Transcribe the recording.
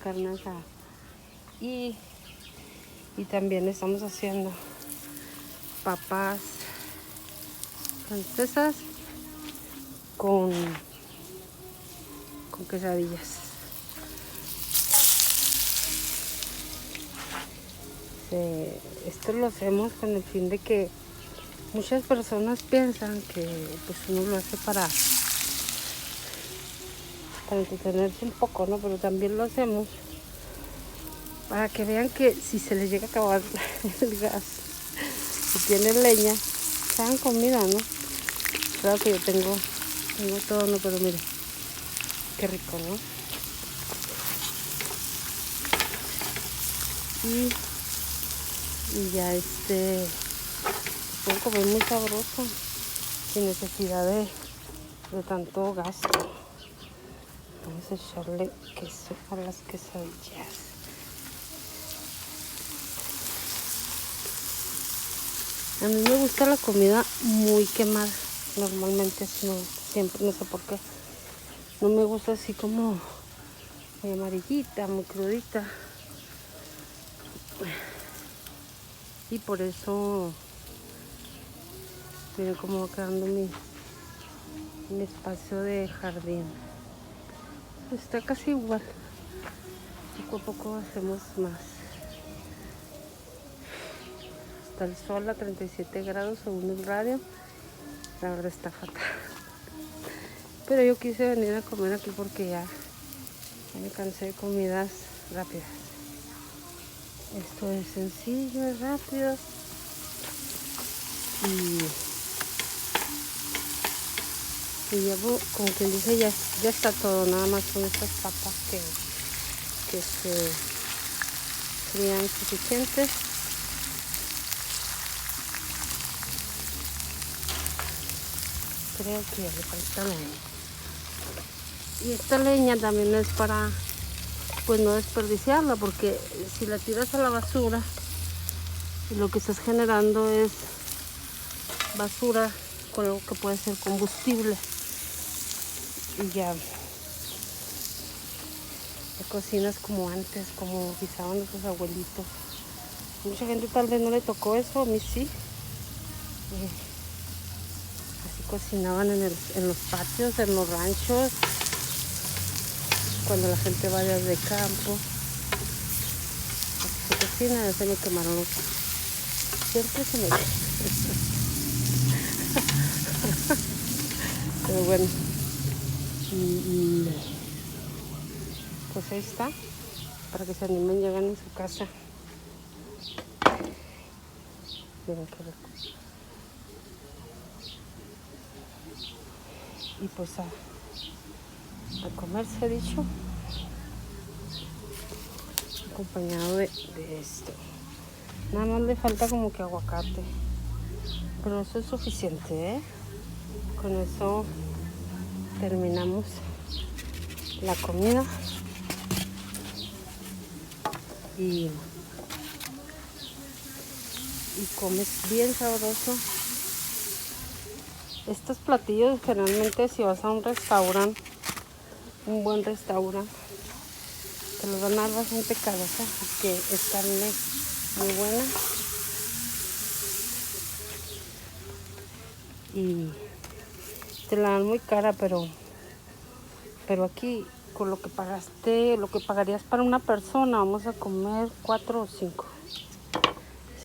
carne asada. Y también estamos haciendo papas francesas con quesadillas. Esto lo hacemos con el fin de que muchas personas piensan que pues uno lo hace para entretenerse un poco, ¿no? Pero también lo hacemos para que vean que si se les llega a acabar el gas y tienen leña, se hagan comida, ¿no? Claro que yo tengo todo, ¿no? Pero miren, qué rico, ¿no? Y ya pueden comer muy sabroso, sin necesidad de tanto gasto. Vamos a echarle queso a las quesadillas. A mí me gusta la comida muy quemada, normalmente así, no, siempre, no sé por qué. No me gusta así como muy amarillita, muy crudita. Y por eso miren cómo va quedando mi espacio de jardín. Está casi igual. Poco a poco hacemos más. Está el sol a 37 grados según el radio. La verdad está fatal. Pero yo quise venir a comer aquí porque ya me cansé de comidas rápidas. Esto es sencillo, es rápido. Y llevo, como quien dice, ya está todo. Nada más con estas papas que se frían suficientes. Creo que ya le falta leña. Y esta leña también es para, pues, no desperdiciarla, porque si la tiras a la basura, lo que estás generando es basura con algo que puede ser combustible. Y ya cocinas como antes, como guisaban nuestros abuelitos. Mucha gente tal vez no le tocó eso, a mí sí. Así cocinaban en los patios, en los ranchos, cuando la gente va de campo. Así se cocina, ya se me quemaron los ojos. Siempre se me queman. Pero bueno, pues ahí está, para que se animen, llegan a su casa. Miren qué rico. Y pues a comer, se ha dicho, acompañado de esto. Nada más le falta como que aguacate, pero eso es suficiente, ¿eh? Con eso terminamos la comida y comes bien sabroso. Estos platillos generalmente, si vas a un restaurante, un buen restaurante, te los van a dar bastante caros, porque es carne muy buena y te la dan muy cara, pero aquí con lo que pagaste, lo que pagarías para una persona, vamos a comer 4 o 5.